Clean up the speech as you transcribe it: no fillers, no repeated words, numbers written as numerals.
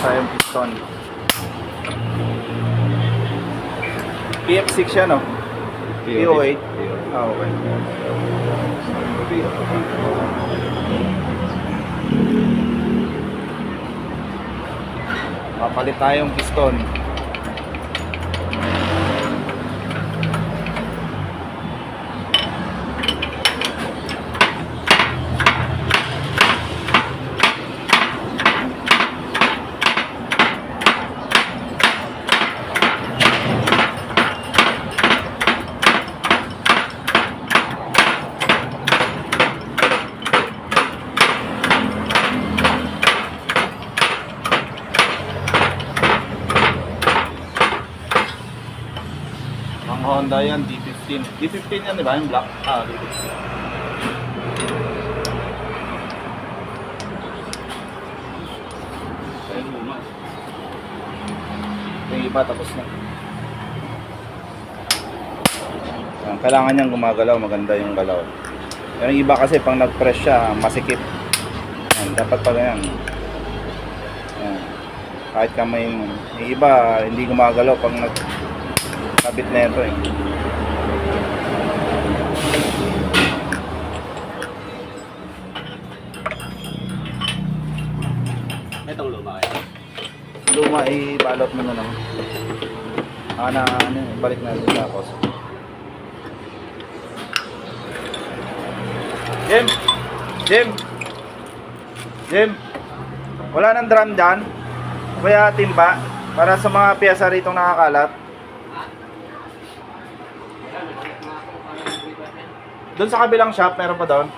tayong piston. PF6 yan, no? PO8. Ah, okay. Papalit tayong piston. Ang Honda yan, D15. D15 yan, di ba? Yung black? Ah, D15. Ayun muna. Yung iba, tapos na. Yan, kailangan niyang gumagalaw, maganda yung galaw. Yung iba kasi, pang nag-press siya, masikip. Yan, dapat pa ganyan. Yan. Kahit kamay yung iba, hindi gumagalaw pag kabit na ito eh. Itong luma kayo. Luma i-balot mo na lang. Balik na rin tapos. Jim! Wala nang drum dyan? Kaya timba? Para sa mga piyesa rito nakakalat? Doon sa kabilang shop, meron pa doon?